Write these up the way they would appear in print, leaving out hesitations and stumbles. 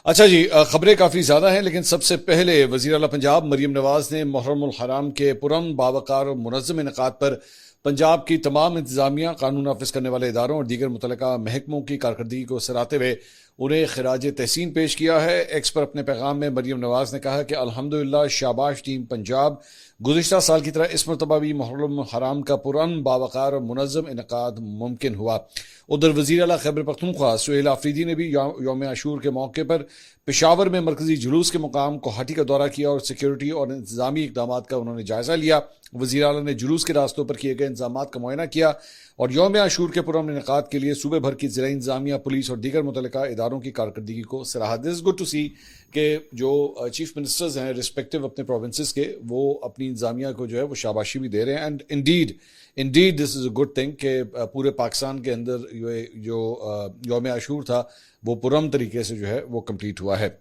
अच्छा जी, खबरें काफ़ी ज़्यादा हैं, लेकिन सबसे पहले वज़ीर आला पंजाब मरीम नवाज़ ने मुहर्रम उल हराम के पुरअमन बावकार और मुनज़्ज़म इनेकाद पर पंजाब की तमाम इंतज़ामिया, कानून नाफिज करने वाले इदारों और दीगर मुतल्लिका महकमों की कारकर्दगी को सराहते हुए उन्हें खिराज तहसीन पेश किया है। एक्स पर अपने पैगाम में मरीम नवाज़ ने कहा कि अल्हम्दुलिल्लाह, शाबाश टीम पंजाब, गुज़िश्ता साल की तरह इस मरतबा भी मुहर्रम हराम का पुरअमन बावकार और मुनज़्ज़म इनेकाद मुमकिन हुआ। उधर वज़ीर आला खैबर पख्तूनख्वा सुहेल आफरीदी ने भी यौम आशूर के मौके पर पेशावर में मरकजी जुलूस के मुकाम कोहाटी का दौरा किया और सिक्योरिटी और इंतजामी इकदाम का उन्होंने जायजा लिया। वज़ीर आला ने जुलूस के रास्तों पर किए गए इंतजाम का मुआयना किया और यौम आशूर के पुरअमन इनेकाद के लिए सूबे भर की ज़िला इंतजामिया, पुलिस और दीगर मुतल्लिका इदारों की कारकर्दगी को सराहा। दिस इज़ गुड टू सी कि जो चीफ मिनिस्टर्स हैं रिस्पेक्टिव अपने प्रोविंसेस के, वो अपनी इंतजामिया को जो है वो शाबाशी भी दे रहे हैं। And Indeed this is a good thing कि पूरे पाकिस्तान के अंदर जो यौम आशूर था वो पुरअमन तरीके से जो है वो कंप्लीट हुआ है।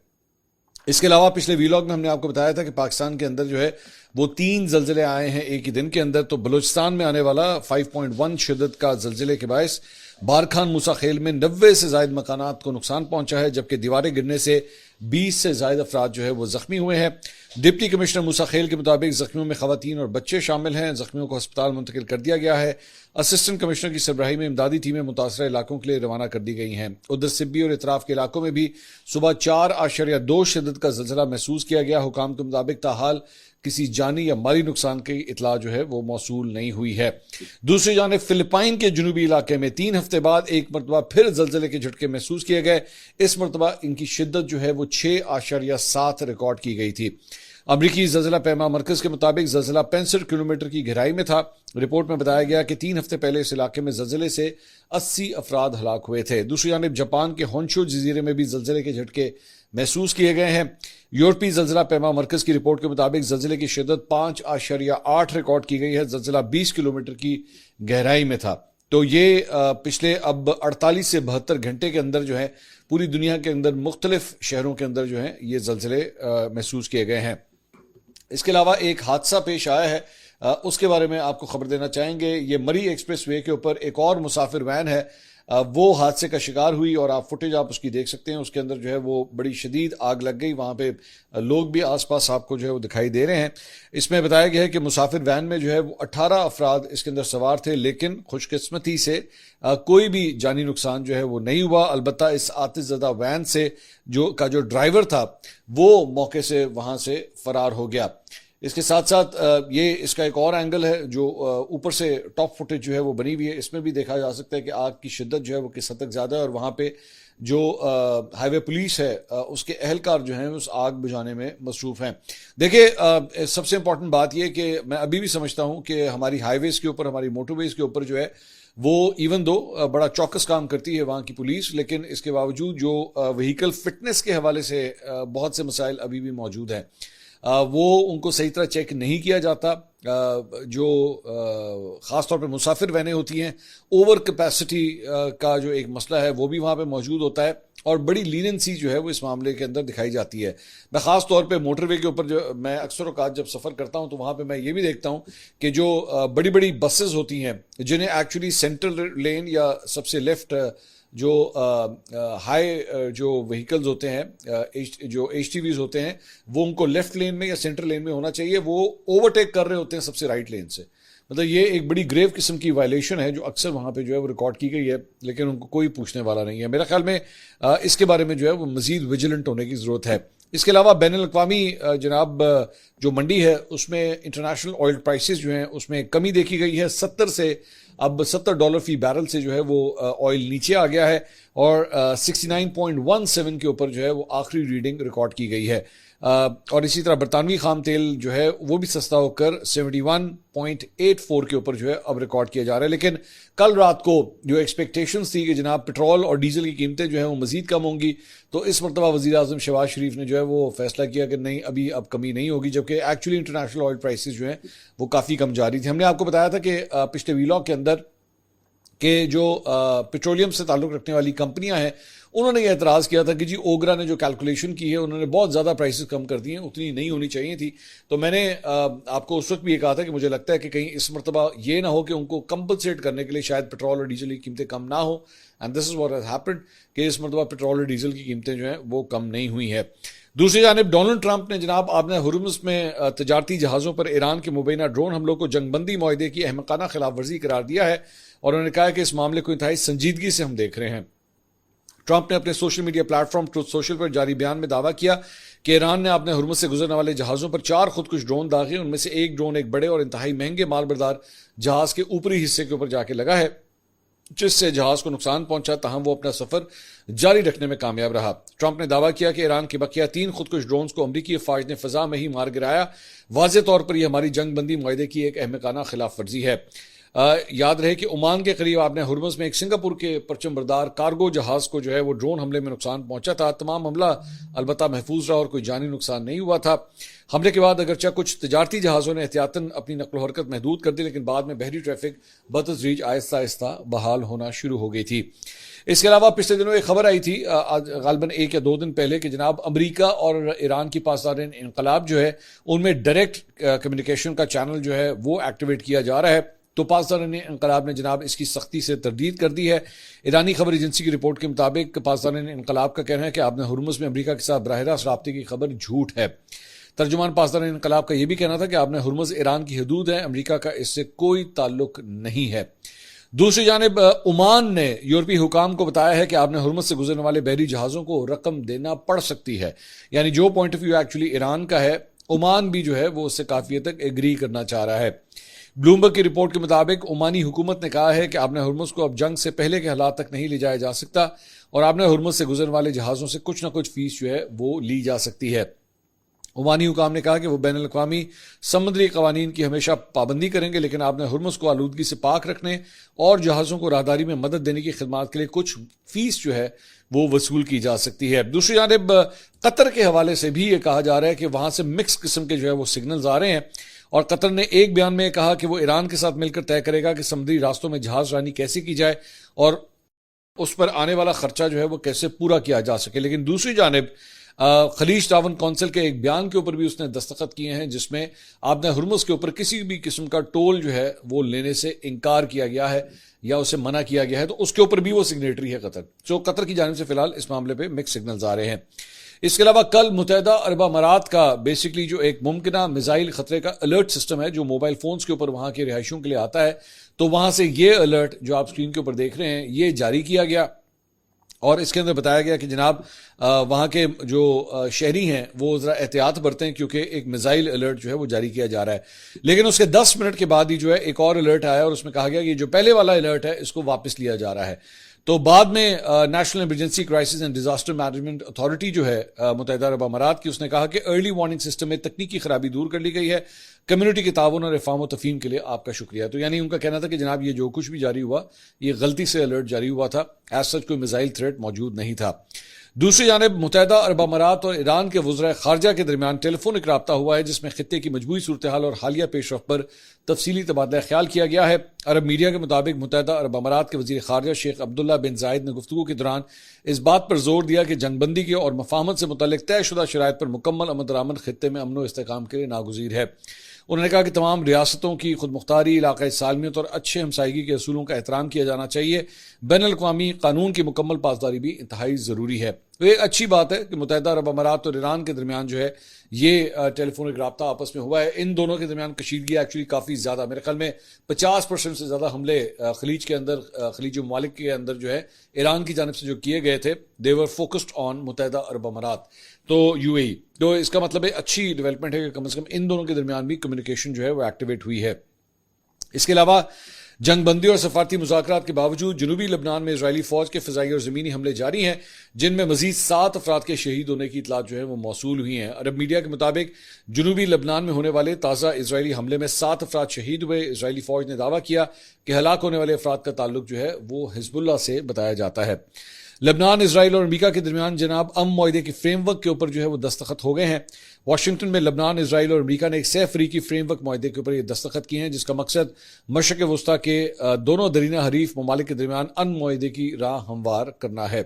इसके अलावा पिछले वीलॉग में हमने आपको बताया था कि पाकिस्तान के अंदर जो है वो 3 जलजिले आए हैं एक ही दिन के अंदर। तो बलूचिस्तान में आने वाला 5.1 शिद्दत का जलजिले के बायस बारखान मूसा खेल में 90 से ज्यादा मकानात को नुकसान पहुंचा है, जबकि दीवारें गिरने से 20 से ज्यादा अफराद जो है वो जख्मी हुए हैं। डिप्टी कमिश्नर मूसा खेल के मुताबिक जख्मियों में खवातीन और बच्चे शामिल हैं। जख्मियों को अस्पताल मुंतकिल कर दिया गया है। असिस्टेंट कमिश्नर की सरबराही में इमदादी टीमें मुतासरा इलाकों के लिए रवाना कर दी गई हैं। उधर सिब्बी और इतराफ के इलाकों में भी सुबह 4.2 शिद्दत का जलजिला महसूस किया गया। हुकाम के मुताबिक ताहाल किसी जानी या माली नुकसान की इतला जो है वो मौसूल नहीं हुई है। दूसरी जानिब फिलिपाइन के जनूबी इलाके में 3 हफ्ते बाद एक मरतबा फिर जलजिले के झटके महसूस किए गए। इस मरतबा इनकी शिद्दत जो है वो 6.7 रिकॉर्ड की गई थी। अमरीकी जलजिला पैमा मरकज के मुताबिक जलजिला 65 किलोमीटर की गहराई में था। रिपोर्ट में बताया गया कि 3 हफ्ते पहले इस इलाके में जलजिले से 80 अफराद हलाक हुए थे। दूसरी जानिब जापान के होंशु जजीरे में भी जलजिले के झटके महसूस किए गए हैं। यूरोपीय जलजिला पैमा मरकज की रिपोर्ट के मुताबिक जलजिले की शिद्दत 5.8 रिकॉर्ड की गई है। जलजिला 20 किलोमीटर की गहराई में था। तो ये पिछले अब 48 से 72 घंटे के अंदर जो है पूरी दुनिया के अंदर मुख्तलिफ शहरों के अंदर जो है ये जलजिले महसूस किए गए हैं। इसके अलावा एक हादसा पेश आया है, उसके बारे में आपको खबर देना चाहेंगे। ये मरी एक्सप्रेस वे के ऊपर एक और मुसाफिर वैन है, वो हादसे का शिकार हुई और आप फुटेज आप उसकी देख सकते हैं। उसके अंदर जो है वो बड़ी शदीद आग लग गई। वहाँ पे लोग भी आसपास आपको जो है वो दिखाई दे रहे हैं। इसमें बताया गया है कि मुसाफिर वैन में जो है वो 18 अफराद इसके अंदर सवार थे, लेकिन खुशकिस्मती से कोई भी जानी नुकसान जो है वो नहीं हुआ। अलबत्ता इस आतिशज़दा वैन से जो ड्राइवर था वो मौके से वहाँ से फरार हो गया। इसके साथ साथ ये इसका एक और एंगल है जो ऊपर से टॉप फुटेज जो है वो बनी हुई है। इसमें भी देखा जा सकता है कि आग की शिद्दत जो है वो किस हद तक ज़्यादा है और वहाँ पे जो हाईवे पुलिस है उसके अहलकार जो हैं उस आग बुझाने में मसरूफ़ हैं। देखिए, सबसे इंपॉर्टेंट बात यह कि मैं अभी भी समझता हूँ कि हमारी हाईवेज़ के ऊपर, हमारी मोटरवेज़ के ऊपर जो है वो इवन दो बड़ा चौकस काम करती है वहाँ की पुलिस, लेकिन इसके बावजूद जो व्हीकल फिटनेस के हवाले से बहुत से मसाइल अभी भी मौजूद हैं। वो उनको सही तरह चेक नहीं किया जाता। जो ख़ास तौर पे मुसाफिर वैनें होती हैं, ओवर कैपेसिटी का जो एक मसला है वो भी वहाँ पे मौजूद होता है और बड़ी लीनेंसी जो है वो इस मामले के अंदर दिखाई जाती है। मैं ख़ास तौर पे मोटरवे के ऊपर जो मैं अक्सर औक़ात जब सफ़र करता हूँ तो वहाँ पे मैं ये भी देखता हूँ कि जो बड़ी बड़ी बसेस होती हैं जिन्हें एक्चुअली सेंट्रल लेन या सबसे लेफ्ट जो हाई जो व्हीकल्स होते हैं, जो HTVs होते हैं, वो उनको लेफ्ट लेन में या सेंट्रल लेन में होना चाहिए, वो ओवरटेक कर रहे होते हैं सबसे राइट लेन से। मतलब ये एक बड़ी ग्रेव किस्म की वायलेशन है जो अक्सर वहाँ पे जो है वो रिकॉर्ड की गई है, लेकिन उनको कोई पूछने वाला नहीं है। मेरा ख्याल में इसके बारे में जो है वो मज़ीद विजिलेंट होने की ज़रूरत है। इसके अलावा बैनुल-अक़वामी जनाब जो मंडी है उसमें इंटरनेशनल ऑयल प्राइसेस जो हैं उसमें कमी देखी गई है। 70 से अब $70 फी बैरल से जो है वो ऑयल नीचे आ गया है और 69.17 के ऊपर जो है वो आखिरी रीडिंग रिकॉर्ड की गई है। और इसी तरह बरतानवी खाम तेल जो है वो भी सस्ता होकर 71.84 के ऊपर जो है अब रिकॉर्ड किया जा रहा है। लेकिन कल रात को जो एक्सपेक्टेशंस थी कि जनाब पेट्रोल और डीजल की कीमतें जो है वो मजीद कम होंगी, तो इस मरतबा वज़ीर आज़म शहबाज शरीफ ने जो है वो फैसला किया कि नहीं, अभी अब कमी नहीं होगी, जबकि एक्चुअली इंटरनेशनल ऑयल प्राइसेस जो हैं वो काफ़ी कम जा रही थी। हमने आपको बताया था कि पिछले वीलॉग के अंदर कि जो पेट्रोलियम से ताल्लुक़ रखने वाली कंपनियां हैं उन्होंने ये एतराज़ किया था कि जी ओगरा ने जो कैलकुलेशन की है उन्होंने बहुत ज़्यादा प्राइसेस कम कर दिए हैं, उतनी नहीं होनी चाहिए थी। तो मैंने आपको उस वक्त भी ये कहा था कि मुझे लगता है कि कहीं इस मरतबा ये ना हो कि उनको कंपनसेट करने के लिए शायद पेट्रोल और डीजल की कीमतें कम ना हो, and this is what has happened कि इस मरतबा पेट्रोल और डीजल की कीमतें जो हैं वो कम नहीं हुई है। दूसरी जानिब डोनाल्ड ट्रंप ने जनाब आपने हुर्मुज़ में तजारती जहाज़ों पर ईरान के मुबैना ड्रोन हमलों को जंगबंदी मुआहदे की अहमकाना खिलाफ वर्जी करार दिया है और उन्होंने कहा कि इस मामले को इंतहाई संजीदगी से हम देख रहे हैं। ट्रंप ने अपने social media platform truth social पर जारी बयान में दावा किया कि ईरान ने अपने हुर्मुज़ से गुजरने वाले जहाज़ों पर 4 खुदकुश ड्रोन दागे, उनमें से एक ड्रोन एक बड़े और इंतहाई महंगे मालबरदार जहाज़ के ऊपरी हिस्से के ऊपर जाके लगा है, जिससे जहाज को नुकसान पहुंचा, ताहम वो अपना सफर जारी रखने में कामयाब रहा। ट्रंप ने दावा किया कि ईरान के बकिया 3 खुदकुश ड्रोन्स को अमरीकी फौज ने फजा में ही मार गिराया। वाज़ेह तौर पर यह हमारी जंगबंदी मुआहदे की एक अहमकाना खिलाफ वर्जी है। याद रहे कि ओमान के करीब आपने हुर्मुज़ में एक सिंगापुर के परचम बरदार कार्गो जहाज को जो है वो ड्रोन हमले में नुकसान पहुंचा था। तमाम हमला अलबत्ता महफूज रहा और कोई जानी नुकसान नहीं हुआ था। हमले के बाद अगरचा कुछ तजारती जहाज़ों ने एहतियातन अपनी नकलो हरकत महदूद कर दी, लेकिन बाद में बहरी ट्रैफिक बतदरीज आहिस्ता आहिस्ता बहाल होना शुरू हो गई थी। इसके अलावा पिछले दिनों एक खबर आई थी गालबन 1 या 2 दिन पहले कि जनाब अमेरिका और ईरान की पासदार इनकलाब जो है उनमें डायरेक्ट कम्युनिकेशन का चैनल जो है वो एक्टिवेट किया जा रहा है। तो पासदार इनकलाब ने जनाब इसकी सख्ती से तरदीद कर दी है। ईरानी खबर एजेंसी की रिपोर्ट के मुताबिक पासदार इनकलाब का कहना है कि आपने हुर्मुज़ में अमेरिका के साथ बराह रास्त राब्ते की खबर झूठ है। तर्जुमान पासदार इनकलाब का यह भी कहना था कि आपने हुर्मुज़ ईरान की हदूद है, अमेरिका का इससे कोई ताल्लुक नहीं है। दूसरी जानिब ओमान ने यूरोपीय हुकाम को बताया है कि आपने हुर्मुज़ से गुजरने वाले बहरी जहाज़ों को रकम देना पड़ सकती है। यानी जो point of view actually Iran का है, ओमान भी जो है वो उससे काफ़ी हद तक एग्री करना चाह रहा है। ब्लूमबर्ग की रिपोर्ट के मुताबिक ओमानी हुकूमत ने कहा है कि आपने हुर्मुज़ को अब जंग से पहले के हालात तक नहीं ले जाया जा सकता और आपने हुर्मुज़ से गुजरने वाले जहाज़ों से कुछ ना कुछ फीस जो है वो ली जा सकती है। ओमानी हुकाम ने कहा कि वो बैनुल अक़वामी समुद्री कवानीन की हमेशा पाबंदी करेंगे, लेकिन आपने हुर्मुज़ को आलूदगी से पाक रखने और जहाज़ों को राहदारी में मदद देने की खिदमत के लिए कुछ फीस जो है वो वसूल की जा सकती है। दूसरी जानिब कतर के हवाले से भी ये कहा जा रहा है कि वहां से मिक्स किस्म के जो है वो सिग्नल्स आ रहे हैं और कतर ने एक बयान में कहा कि वो ईरान के साथ मिलकर तय करेगा कि समुद्री रास्तों में जहाज रानी कैसे की जाए और उस पर आने वाला खर्चा जो है वो कैसे पूरा किया जा सके। लेकिन दूसरी जानिब खलीज तावन कौंसिल के एक बयान के ऊपर भी उसने दस्तखत किए हैं जिसमें आपने हुर्मुज़ के ऊपर किसी भी किस्म का टोल जो है वो लेने से इनकार किया गया है या उसे मना किया गया है, तो उसके ऊपर भी वो सिग्नेटरी है कतर। तो कतर की जानिब से फिलहाल इस मामले पे मिक्स सिग्नल्स आ रहे हैं। इसके अलावा कल मुत्तहिदा अरब अमारात का बेसिकली जो एक मुमकिना मिसाइल खतरे का अलर्ट सिस्टम है जो मोबाइल फोन्स के ऊपर वहां के रिहायशियों के लिए आता है, तो वहां से ये अलर्ट जो आप स्क्रीन के ऊपर देख रहे हैं ये जारी किया गया और इसके अंदर बताया गया कि जनाब वहाँ के जो शहरी हैं वो ज़रा एहतियात बरतें क्योंकि एक मिसाइल अलर्ट जो है वो जारी किया जा रहा है। लेकिन उसके 10 मिनट के बाद ही जो है एक और अलर्ट आया और उसमें कहा गया कि जो पहले वाला अलर्ट है इसको वापस लिया जा रहा है। तो बाद में national emergency crisis and disaster management authority जो है मुत्तहिदा अरब अमारात की, उसने कहा कि अर्ली वार्निंग सिस्टम में तकनीकी खराबी दूर कर ली गई है। कम्युनिटी के ताउन और इफ़ाम और तफ़हीम के लिए आपका शुक्रिया। तो यानी उनका कहना था कि जनाब ये जो कुछ भी जारी हुआ ये गलती से अलर्ट जारी हुआ था, एज सच कोई मिसाइल थ्रेट मौजूद नहीं था। दूसरी जानिब मुत्तहिदा अरब अमारात और ईरान के वज़राए ख़ारजा के दरमियान टेलीफोनिक राब्ता हुआ है जिसमें खित्ते की मजबूरी सूरत हाल और हालिया पेशरफ पर तफसीली तबादला ख्याल किया गया है। अरब मीडिया के मुताबिक मुत्तहिदा अरब अमारात के वज़ीर ख़ारजा शेख अब्दुल्ला बिन जायद ने गुफ्तगू के दौरान इस बात पर जोर दिया कि जंगबंदी की और मफाहमत से मुतल्लिक तयशुदा शराइत पर मुकम्मल अमल दरामद खित्ते में अमन व इस्तेहकाम के लिए नागुज़ीर है। उन्होंने कहा कि तमाम रियासतों की खुद मुख्तारी, इलाकाई सालमियत और अच्छे हमसायगी के असूलों का एहतराम किया जाना चाहिए। बैनुल अक़वामी कानून की मुकम्मल पासदारी भी इंतहाई ज़रूरी है। तो ये अच्छी बात है कि मुत्तहिदा अरब अमारात और ईरान के दरमियान जो है ये टेलीफोनिक राब्ता आपस में हुआ है। इन दोनों के दरमियान कशीदगी एक्चुअली काफ़ी ज़्यादा, मेरे ख्याल में 50% से ज़्यादा हमले खलीज के अंदर, खलीज ममालिक के अंदर जो है ईरान की जानिब से जो किए गए थे दे वर फोकस्ड ऑन मुत्तहिदा अरब अमारात, तो यूएई। तो इसका मतलब है अच्छी डेवलपमेंट है कि कम से कम इन दोनों के दरमियान भी कम्युनिकेशन जो है वो एक्टिवेट हुई है। इसके अलावा जंगबंदी और सफारती मुज़ाकरात के बावजूद जनूबी लबनान में इजरायली फौज के फ़िज़ाई और ज़मीनी हमले जारी हैं जिनमें मजीद 7 अफराद के शहीद होने की इतलात जो है वो मौसूल हुई हैं। अरब मीडिया के मुताबिक जनूबी लबनान में होने वाले ताज़ा इजरायली हमले में 7 अफराद शहीद हुए। इजरायली फौज ने दावा किया कि हलाक होने वाले अफराद का ताल्लुक जो है वो हिजबुल्लाह से बताया जाता है। लबनान, इसराइल और अमेरिका के दरमियान जनाब मुआहदे के फ्रेमवर्क के ऊपर जो है वो दस्तखत हो गए हैं। वाशिंगटन में लबनान, इसराइल और अमेरिका ने एक सह अफ्रीकी फ्रेमवर्क मुआहदे के ऊपर ये दस्तखत किए हैं जिसका मकसद मशरक़ वस्ता के दोनों दरीना हरीफ ममालिक के दरमियान मुआहदे की राह हमवार करना है।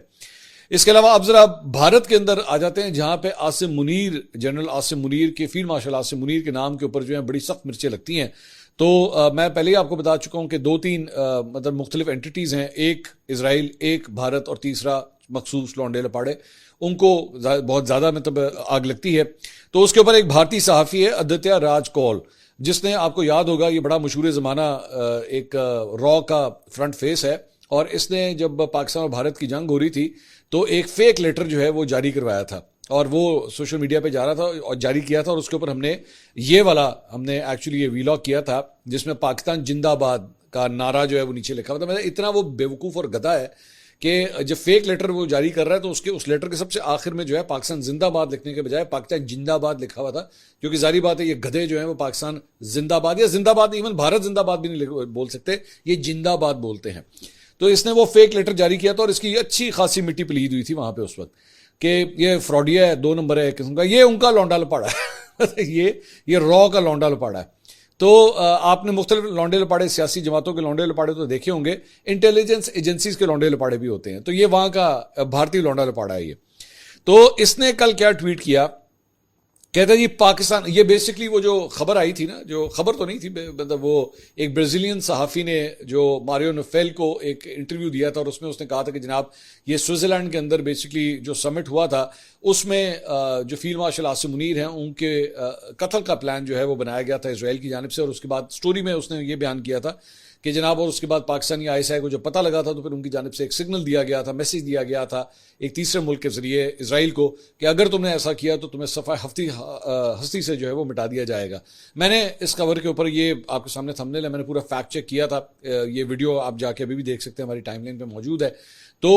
इसके अलावा अब जरा भारत के अंदर आ जाते हैं, जहां पे आसिम मुनीर, जनरल आसिम मुनीर के, फील्ड मार्शल आसिम मुनीर के नाम के ऊपर जो है बड़ी सख्त मिर्चें लगती हैं। तो मैं पहले ही आपको बता चुका हूं कि दो तीन मतलब मुख्तलिफ एंटिटीज़ हैं, एक इसराइल, एक भारत और तीसरा मखसूस लौंडे लपाड़े, उनको बहुत ज़्यादा मतलब आग लगती है। तो उसके ऊपर एक भारतीय सहाफ़ी है आदित्य राज कौल, जिसने, आपको याद होगा, ये बड़ा मशहूर ज़माना एक रॉ का फ्रंट फेस है, और इसने जब पाकिस्तान और भारत की जंग हो रही थी तो एक फेक लेटर जो है वो जारी करवाया था, और वो सोशल मीडिया पे जा रहा था और जारी किया था, और उसके ऊपर हमने एक्चुअली ये वीलॉग किया था, जिसमें पाकिस्तान जिंदाबाद का नारा जो है वो नीचे लिखा हुआ था। मतलब इतना वो बेवकूफ़ और गधा है कि जब फेक लेटर वो जारी कर रहा है तो उसके उस लेटर के सबसे आखिर में जो है पाकिस्तान जिंदाबाद लिखने के बजाय पाकिस्तान जिंदाबाद लिखा हुआ था, क्योंकि जारी बात है ये गधे जो है वो पाकिस्तान जिंदाबाद, या जिंदाबाद, इवन भारत जिंदाबाद भी नहीं बोल सकते, ये जिंदाबाद बोलते हैं। तो इसने वो फेक लेटर जारी किया था, और इसकी अच्छी खासी मिट्टी पलीद हुई थी वहां पे उस वक्त कि ये फ्रॉडिया है, 2 नंबर है किस्म का, ये उनका लौंडा लपाड़ा है ये रॉ का लौंडा लपाड़ा है। तो आपने मुख्तलिफ लौंडे लपाड़े, सियासी जमातों के लौंडे लपाड़े तो देखे होंगे, इंटेलिजेंस एजेंसीज के लौंडे लपाड़े भी होते हैं, तो ये वहां का भारतीय लौंडा लपाड़ा है ये। तो इसने कल क्या ट्वीट किया, कहता है जी पाकिस्तान, ये बेसिकली वो जो खबर आई थी ना, जो खबर तो नहीं थी, मतलब वो एक ब्राजीलियन सहाफ़ी ने जो मारियो नोफेल को एक इंटरव्यू दिया था, और उसमें उसने कहा था कि जनाब ये स्विट्ज़रलैंड के अंदर बेसिकली जो समिट हुआ था उसमें जो फील्ड मार्शल आसिम मुनीर हैं उनके कत्ल का प्लान जो है वो बनाया गया था इसराइल की जानिब से, और उसके बाद स्टोरी में उसने ये बयान किया था कि जनाब, और उसके बाद पाकिस्तानी ISI को जब पता लगा था तो फिर उनकी जानिब से एक सिग्नल दिया गया था, मैसेज दिया गया था एक तीसरे मुल्क के जरिए इसराइल को कि अगर तुमने ऐसा किया तो तुम्हें सफ़ा हस्ती से जो है वो मिटा दिया जाएगा। मैंने इस खबर के ऊपर, ये आपके सामने थंबनेल है, मैंने पूरा फैक्ट चेक किया था, ये वीडियो आप जाके अभी भी देख सकते हैं, हमारी टाइमलाइन पे मौजूद है। तो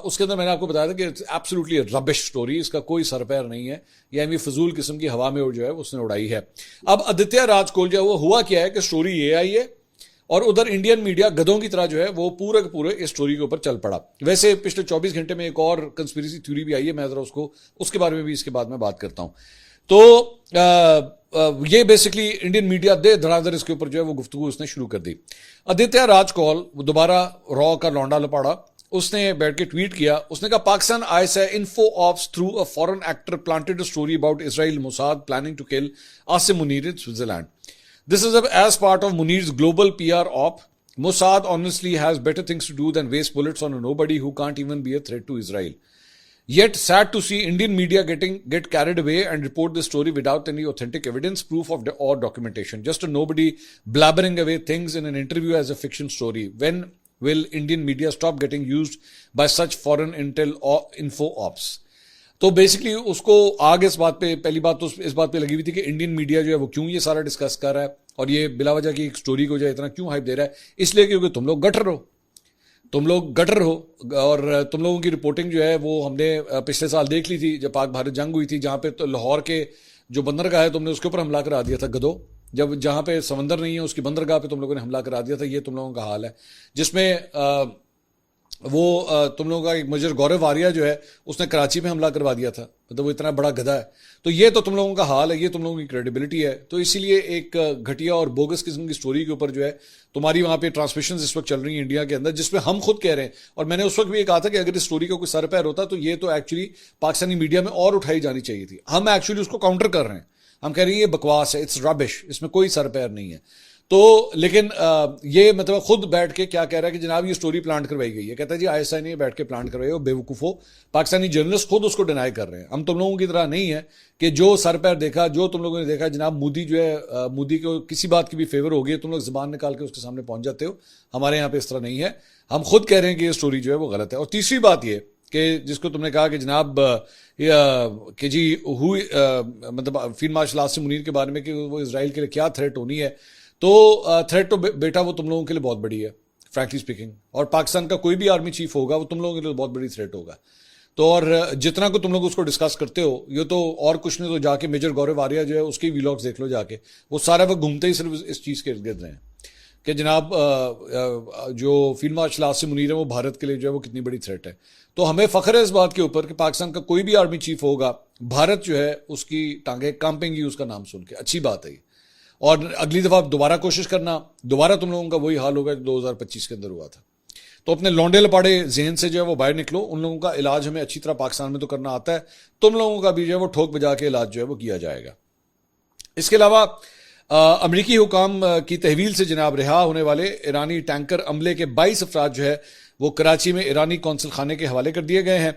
उसके अंदर मैंने आपको बताया था कि इट्स एब्सोल्युटली रबिश स्टोरी, इसका कोई सर पैर नहीं है, यानी फजूल किस्म की हवा में जो है उसने उड़ाई है। अब आदित्य राज कौल जो है वो हुआ क्या है कि स्टोरी ये आई है, और उधर इंडियन मीडिया गधों की तरह जो है वो पूरे के पूरे इस स्टोरी के ऊपर चल पड़ा। वैसे पिछले 24 घंटे में एक और कंस्पिरेसी थ्योरी भी आई है, मैं जरा उसके बारे में भी इसके बाद में बात करता हूं। तो ये बेसिकली इंडियन मीडिया दे धड़ाधड़ इसके ऊपर जो है वो गुफ्तगू उसने शुरू कर दी। आदित्य राज कौल, दोबारा रॉ का लौंडा लपाड़ा, उसने बैठ के ट्वीट किया, उसने कहा Pakistan ISI info ops through a foreign actor planted a story about Israel Mossad planning to kill Asim Munir in Switzerland. This is as part of Munir's global PR op. Mossad honestly has better things to do than waste bullets on a nobody who can't even be a threat to Israel. Yet sad to see Indian media get carried away and report this story without any authentic evidence, proof of or documentation. Just a nobody blabbering away things in an interview as a fiction story. When will Indian media stop getting used by such foreign intel or info ops? तो basically उसको आगे इस बात पे, पहली बात तो इस बात पे लगी हुई थी कि इंडियन मीडिया जो है वो क्यों ये सारा डिस्कस कर रहा है और ये बिला वजह की एक स्टोरी को जो है इतना क्यों हाइप दे रहा है। इसलिए क्योंकि तुम लोग गटर हो, और तुम लोगों की रिपोर्टिंग जो है वो हमने पिछले साल देख ली थी जब पाक भारत जंग हुई थी, जहां पे तो लाहौर के जो बंदरगाह है तुमने उसके ऊपर हमला करा दिया था गधो, जब जहां पे समंदर नहीं है उसकी बंदरगाह पे तुम लोगों ने हमला करा दिया था। ये तुम लोगों का हाल है, जिसमें तुम लोगों का एक मेजर गौरव आर्या जो है उसने कराची में हमला करवा दिया था, मतलब वो इतना बड़ा गधा है। तो ये तो तुम लोगों का हाल है, ये तुम लोगों की क्रेडिबिलिटी है। तो इसीलिए एक घटिया और बोगस किस्म की स्टोरी के ऊपर जो है तुम्हारी वहां पे ट्रांसमिशन इस वक्त चल रही है इंडिया के अंदर, जिसमें हम खुद कह रहे हैं, और मैंने उस वक्त भी ये कहा था कि अगर इस स्टोरी का कोई सर पैर होता तो ये तो एक्चुअली पाकिस्तानी मीडिया में और उठाई जानी चाहिए थी। हम एक्चुअली उसको काउंटर कर रहे हैं, हम कह रहे हैं ये बकवास है, इट्स रबिश, इसमें कोई सर पैर नहीं है। तो लेकिन ये मतलब खुद बैठ के क्या कह रहा है कि जनाब ये स्टोरी प्लांट करवाई गई है। कहता है जी ISI ने बैठ के प्लांट करवाई, वो बेवकूफ़ो पाकिस्तानी जर्नलिस्ट खुद उसको डिनाई कर रहे हैं। हम तुम लोगों की तरह नहीं है कि जो सर पैर देखा, जो तुम लोगों ने देखा जनाब मोदी जो है, मोदी को किसी बात की भी फेवर हो गई तुम लोग जुबान निकाल के उसके सामने पहुंच जाते हो। हमारे यहाँ पे इस तरह नहीं है, हम खुद कह रहे हैं कि ये स्टोरी जो है वो गलत है। और तीसरी बात ये कि जिसको तुमने कहा कि जनाब कि जी मतलब फील्ड मार्शल आसिम मुनीर के बारे में कि वो इसराइल के लिए क्या थ्रेट होनी है, तो थ्रेट तो बेटा वो तुम लोगों के लिए बहुत बड़ी है फ्रैंकली स्पीकिंग, और पाकिस्तान का कोई भी आर्मी चीफ होगा वो तुम लोगों के लिए बहुत बड़ी थ्रेट होगा। तो और जितना को तुम लोग उसको डिस्कस करते हो, ये तो और कुछ नहीं, तो जाके मेजर गौरव आर्या जो है उसके व्लॉग्स देख लो जाके, वो सारा वक्त घूमते ही सिर्फ इस चीज़ के इर्द गिर्द रहे हैं कि जनाब जो फील्ड मार्शल आसिम मुनीर है वो भारत के लिए जो है वो कितनी बड़ी थ्रेट है। तो हमें फख्र है इस बात के ऊपर कि पाकिस्तान का कोई भी आर्मी चीफ होगा, भारत जो है उसकी टांगें कांपेंगी उसका नाम सुन के। अच्छी बात है ये, और अगली दफा दोबारा कोशिश करना, दोबारा तुम लोगों का वही हाल होगा जो 2025 के अंदर हुआ था। तो अपने लौंडे लपाड़े जहन से जो है वो बाहर निकलो। उन लोगों का इलाज हमें अच्छी तरह पाकिस्तान में तो करना आता है, तुम लोगों का भी जो है वो ठोक बजा के इलाज जो है वो किया जाएगा। इसके अलावा अमरीकी हुकाम की तहवील से जनाब रिहा होने वाले ईरानी टैंकर अमले के 22 अफराद जो है वो कराची में ईरानी कौंसल खाने के हवाले कर दिए गए हैं।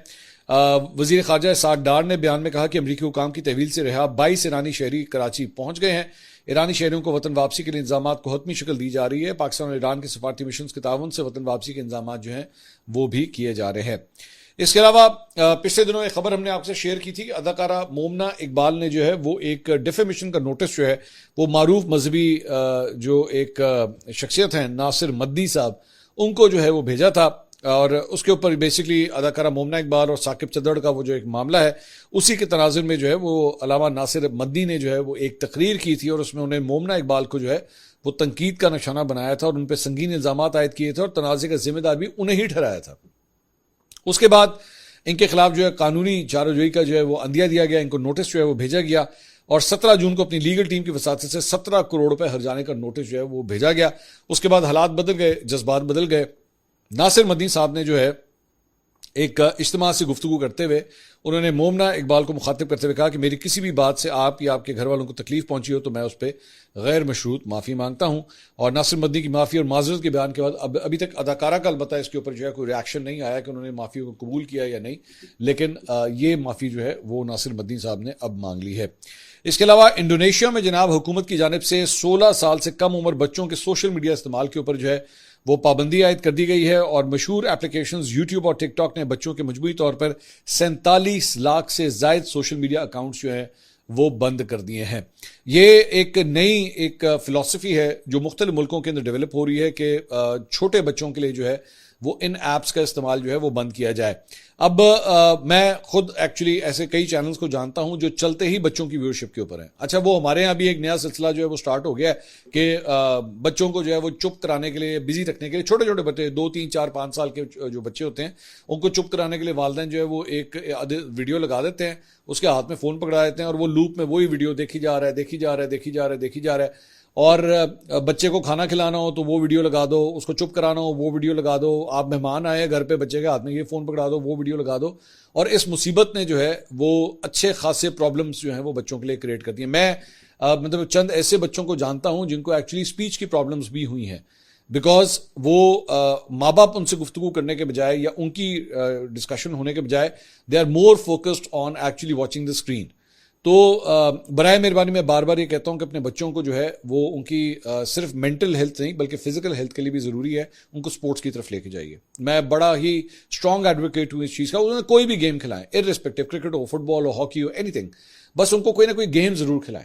वजीर खारजा साद डार ने बयान में कहा कि अमरीकी हुकाम की तहवील से रिहा 22 ईरानी शहरी कराची पहुंच गए हैं। ईरानी शहरियों को वतन वापसी के लिए इंतजाम को हतमी शक्ल दी जा रही है। पाकिस्तान और ईरान के सफारती मिशन के ताउन से वतन वापसी के इंतजाम जो हैं वो भी किए जा रहे हैं। इसके अलावा पिछले दिनों एक खबर हमने आपसे शेयर की थी। अदाकारा मोमना इकबाल ने जो है वो एक डिफेमेशन का नोटिस जो है वो मारूफ मजहबी जो एक शख्सियत हैं नासिर मद्दी साहब, उनको जो है वो भेजा था। और उसके ऊपर बेसिकली अदाकारा मोमना इकबाल और साकिब चद्दड़ का वो जो एक मामला है, उसी के तनाजुर में जो है वो अलामा नासिर मद्दी ने जो है वो एक तकरीर की थी और उसमें उन्हें मोमना इकबाल को जो है वो तनकीद का निशाना बनाया था और उन पर संगीन इल्जाम आयद किए थे और तनाज़े का जिम्मेदार भी उन्हें ही ठहराया था। उसके बाद इनके खिलाफ जो है कानूनी चाराजोई का जो है वो अंदिया दिया गया, इनको नोटिस जो है वो भेजा गया और 17 जून को अपनी लीगल टीम की वसात से 17 करोड़ रुपए हर्जाने का नोटिस जो है वो भेजा गया। उसके बाद हालात बदल गए, जज्बात बदल गए। नासिर मद्दी साहब ने जो है एक इज्तिमा से गुफ्तगू करते हुए उन्होंने मोमना इकबाल को मुखातिब करते हुए कहा कि मेरी किसी भी बात से आप या आपके घर वालों को तकलीफ पहुंची हो तो मैं उस पर गैर मशरूत माफ़ी मांगता हूं। और नासिर मद्दी की माफ़ी और माजरत के बयान के बाद अभी तक अदाकारा का अलबत्ता इसके ऊपर जो है कोई रिएक्शन नहीं आया कि उन्होंने माफ़ी को कबूल किया या नहीं, लेकिन ये माफ़ी जो है वो नासिर मद्दी साहब ने अब मांग ली है। इसके अलावा इंडोनेशिया में जनाब हुकूमत की जानिब से 16 साल से कम उम्र बच्चों के सोशल मीडिया इस्तेमाल के ऊपर जो है वो पाबंदी आयद कर दी गई है और मशहूर एप्लीकेशंस यूट्यूब और टिकटॉक ने बच्चों के मजबूरी तौर पर 47 लाख से जायद सोशल मीडिया अकाउंट्स जो है वो बंद कर दिए हैं। ये एक नई एक फिलॉसफी है जो मुख्तलिफ मुल्कों के अंदर डेवलप हो रही है कि छोटे बच्चों के लिए जो है वो इन ऐप्स का इस्तेमाल जो है वो बंद किया जाए। अब मैं खुद एक्चुअली ऐसे कई चैनल्स को जानता हूं जो चलते ही बच्चों की व्यूअरशिप के ऊपर है। अच्छा, वो हमारे यहाँ भी एक नया सिलसिला जो है वो स्टार्ट हो गया है कि बच्चों को जो है वो चुप कराने के लिए, बिजी रखने के लिए, छोटे छोटे बच्चे 2, 3, 4, 5 साल के जो बच्चे होते हैं उनको चुप कराने के लिए वालिदैन जो है वो एक वीडियो लगा देते हैं, उसके हाथ में फ़ोन पकड़ा देते हैं और वो लूप में वही वीडियो देखी जा रहा है। और बच्चे को खाना खिलाना हो तो वो वीडियो लगा दो, उसको चुप कराना हो वो वीडियो लगा दो, आप मेहमान आए घर पे बच्चे के हाथ में ये फ़ोन पकड़ा दो, वो वीडियो लगा दो। और इस मुसीबत ने जो है वो अच्छे खासे प्रॉब्लम्स जो हैं वो बच्चों के लिए क्रिएट कर दिए। मैं मतलब चंद ऐसे बच्चों को जानता हूं जिनको एक्चुअली स्पीच की प्रॉब्लम्स भी हुई हैं बिकॉज वो माँ बाप उनसे गुफ्तगू करने के बजाय या उनकी डिस्कशन होने के बजाय they are more focused on actually watching the screen. तो बराए मेहरबानी मैं बार बार ये कहता हूं कि अपने बच्चों को जो है वो उनकी सिर्फ मेंटल हेल्थ नहीं बल्कि फिजिकल हेल्थ के लिए भी ज़रूरी है, उनको स्पोर्ट्स की तरफ लेके जाइए। मैं बड़ा ही स्ट्रॉन्ग एडवोकेट हूं इस चीज़ का। उन्होंने कोई भी गेम खिलाएं, इररिस्पेक्टिव, क्रिकेट हो, फुटबॉल हो, हॉकी हो, एनीथिंग, बस उनको कोई ना कोई गेम ज़रूर खिलाएं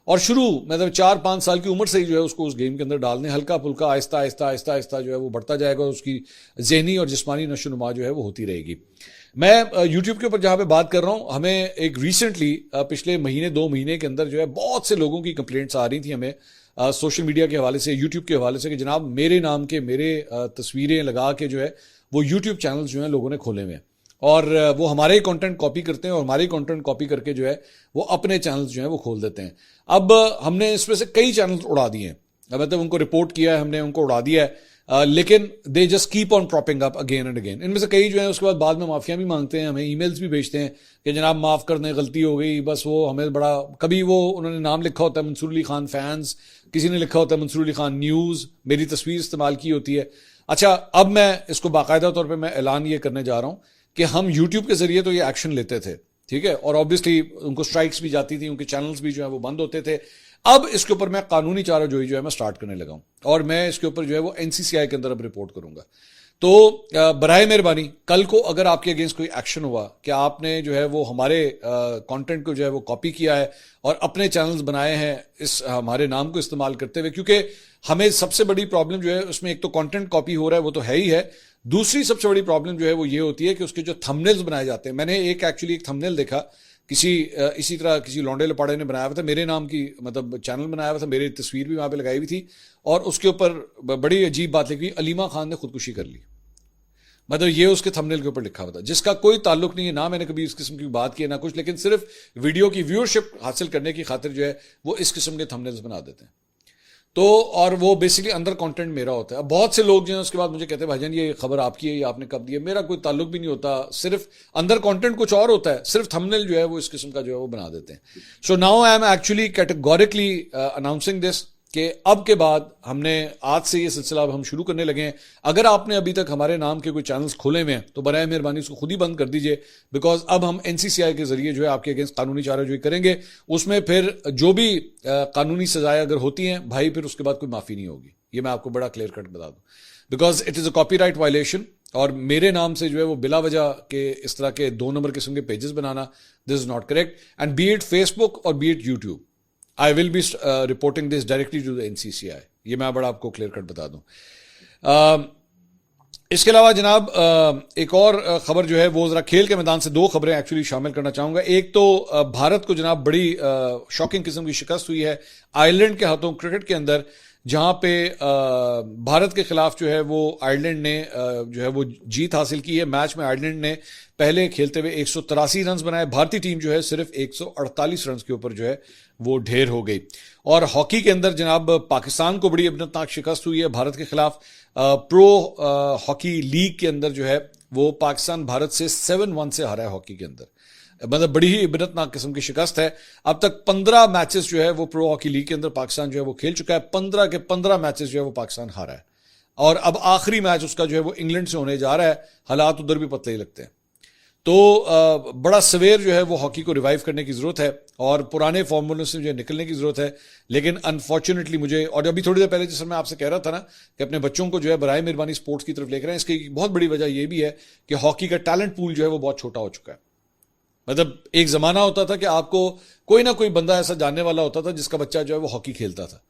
और शुरू मतलब 4-5 साल की उम्र से ही जो है उसको उस गेम के अंदर डालने, हल्का फुल्का आहिस्ता आहिस्ता जो है वो बढ़ता जाएगा और उसकी ज़हनी और जिस्मानी नशोनुमा जो है वो होती रहेगी। मैं यूट्यूब के ऊपर जहां पे बात कर रहा हूं, हमें एक रिसेंटली पिछले महीने 2 महीने के अंदर जो है बहुत से लोगों की कंप्लेंट्स आ रही थी हमें सोशल मीडिया के हवाले से, यूट्यूब के हवाले से कि जनाब मेरे नाम के मेरे तस्वीरें लगा के जो है वो यूट्यूब चैनल्स जो है लोगों ने खोले हुए हैं और वो हमारे ही कंटेंट कॉपी करते हैं और हमारे ही कंटेंट कॉपी करके जो है वो अपने चैनल्स जो है वो खोल देते हैं। अब हमने इसमें से कई चैनल्स उड़ा दिए हैं, मतलब उनको रिपोर्ट किया है हमने, उनको उड़ा दिया है, लेकिन they just keep on propping up again and again. इनमें से कई जो है उसके बाद में माफिया भी मांगते हैं, हमें ईमेल्स भी भेजते हैं कि जनाब माफ़ कर दें, गलती हो गई। बस वो हमें बड़ा, कभी वो उन्होंने नाम लिखा होता है मंसूर अली खान फैंस, किसी ने लिखा होता है मंसूर अली खान न्यूज़, मेरी तस्वीर इस्तेमाल की होती है। अच्छा, अब मैं इसको बाकायदा तौर पर मैं ऐलान ये करने जा रहा हूँ कि हम यूट्यूब के जरिए तो ये एक्शन लेते थे, ठीक है, और ऑब्वियसली उनको स्ट्राइक्स भी जाती थी, उनके चैनल्स भी जो है वो बंद होते थे। अब इसके ऊपर मैं कानूनी चाराजोई जो है मैं स्टार्ट करने लगा हूं और मैं इसके ऊपर जो है वो एनसीसीआई के अंदर अब रिपोर्ट करूंगा। तो बराए मेहरबानी कल को अगर आपके अगेंस्ट कोई एक्शन हुआ कि आपने जो है वो हमारे कंटेंट को जो है वो कॉपी किया है और अपने चैनल्स बनाए हैं इस हमारे नाम को इस्तेमाल करते हुए, क्योंकि हमें सबसे बड़ी प्रॉब्लम जो है उसमें एक तो कंटेंट कॉपी हो रहा है, वो तो है ही है, दूसरी सबसे बड़ी प्रॉब्लम जो है वो ये होती है कि उसके जो थंबनेल्स बनाए जाते हैं। मैंने एक थंबनेल देखा इसी तरह किसी लौंडे लपाड़े ने बनाया हुआ था, मेरे नाम की मतलब चैनल बनाया हुआ था, मेरी तस्वीर भी वहां पे लगाई हुई थी और उसके ऊपर बड़ी अजीब बात लिखी, अलीमा खान ने खुदकुशी कर ली। मतलब ये उसके थंबनेल के ऊपर लिखा हुआ था जिसका कोई ताल्लुक नहीं है, ना मैंने कभी इस किस्म की बात की है ना कुछ, लेकिन सिर्फ वीडियो की व्यूअरशिप हासिल करने की खातिर जो है वो इस किस्म के थंबनेल्स बना देते हैं। तो और वो बेसिकली अंदर कंटेंट मेरा होता है। अब बहुत से लोग जो हैं उसके बाद मुझे कहते हैं भाईजान ये खबर आपकी है, ये आपने कब दी है। मेरा कोई ताल्लुक भी नहीं होता, सिर्फ अंदर कंटेंट कुछ और होता है, सिर्फ थंबनेल जो है वो इस किस्म का जो है वो बना देते हैं। So now I am actually categorically announcing this कि अब के बाद हमने आज से ये सिलसिला अब हम शुरू करने लगे हैं। अगर आपने अभी तक हमारे नाम के कोई चैनल्स खोले हुए हैं तो बराए मेहरबानी उसको खुद ही बंद कर दीजिए, बिकॉज अब हम एनसीसीआई के जरिए जो है आपके अगेंस्ट कानूनी चाराजोई करेंगे। उसमें फिर जो भी कानूनी सजाएं अगर होती हैं भाई, फिर उसके बाद कोई माफी नहीं होगी। ये मैं आपको बड़ा क्लियर कट बता दूं, because it is a copyright violation. और मेरे नाम से जो है वो बिला वजह के इस तरह के 2 नंबर किस्म के पेजेस बनाना, this is not correct. And be it Facebook और be it YouTube, I will be reporting this directly to the NCCI. ये मैं बड़ा आपको क्लियर कट बता दूं। इसके अलावा जनाब एक और खबर जो है वो जरा खेल के मैदान से 2 खबरें एक्चुअली शामिल करना चाहूंगा। एक तो भारत को जनाब बड़ी शॉकिंग किस्म की शिकस्त हुई है आयरलैंड के हाथों क्रिकेट के अंदर, जहां पे भारत के खिलाफ जो है वो आयरलैंड ने जो है वो जीत हासिल की है। मैच में आयरलैंड ने पहले खेलते हुए 183 रन बनाए, भारतीय टीम जो है सिर्फ 148 रन के ऊपर जो है वो ढेर हो गई। और हॉकी के अंदर जनाब पाकिस्तान को बड़ी इब्नतनाक शिकस्त हुई है भारत के खिलाफ। प्रो हॉकी लीग के अंदर जो है वो पाकिस्तान भारत से 7-1 से हारा है हॉकी के अंदर। मतलब बड़ी ही इबरतनाक किस्म की शिकस्त है। अब तक 15 मैचेस जो है वो प्रो हॉकी लीग के अंदर पाकिस्तान जो है वो खेल चुका है। 15 के 15 मैचेस जो है वो पाकिस्तान हारा है, और अब आखिरी मैच उसका जो है वो इंग्लैंड से होने जा रहा है। हालात उधर भी पतले ही लगते हैं। तो बड़ा सवेर जो है वो हॉकी को रिवाइव करने की जरूरत है और पुराने फॉर्मूले से जो है निकलने की जरूरत है। लेकिन अनफॉर्चुनेटली मुझे, और अभी थोड़ी देर पहले जैसे मैं आपसे कह रहा था ना कि अपने बच्चों को जो है बराए मेहरबानी स्पोर्ट्स की तरफ लेकर आए, इसकी बहुत बड़ी वजह यह भी है कि हॉकी का टैलेंट पूल जो है वो बहुत छोटा हो चुका है। मतलब एक जमाना होता था कि आपको कोई ना कोई बंदा ऐसा जानने वाला होता था जिसका बच्चा जो है वो हॉकी खेलता था।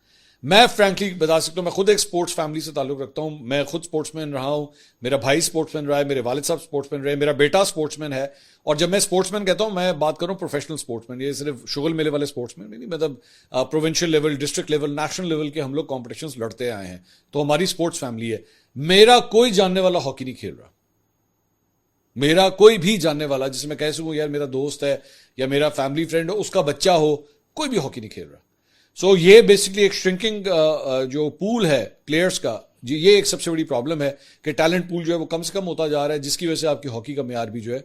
मैं फ्रैंकली बता सकता हूं, मैं खुद एक स्पोर्ट्स फैमिली से ताल्लुक रखता हूं। मैं खुद स्पोर्ट्समैन रहा हूं, मेरा भाई स्पोर्ट्समैन रहा है, मेरे वालिद साहब स्पोर्ट्समैन रहे, मेरा बेटा स्पोर्ट्समैन है। और जब मैं स्पोर्ट्समैन कहता हूं, मैं बात कर रहा हूं प्रोफेशनल स्पोर्ट्समैन, ये सिर्फ शुगल मेले वाले स्पोर्ट्समैन नहीं, मतलब provincial level, district level, national level के हम लोग कॉम्पिटिशन्स लड़ते आए हैं। तो हमारी स्पोर्ट्स फैमिली है। मेरा कोई जानने वाला हॉकी नहीं खेल रहा। मेरा कोई भी जानने वाला जिसे मैं कह सकूं यार मेरा दोस्त है या मेरा फैमिली फ्रेंड हो, उसका बच्चा हो, कोई भी हॉकी नहीं खेल रहा। सो ये बेसिकली एक श्रिंकिंग जो पूल है प्लेयर्स का, ये एक सबसे बड़ी प्रॉब्लम है कि टैलेंट पूल जो है वो कम से कम होता जा रहा है, जिसकी वजह से आपकी हॉकी का मेयार भी जो है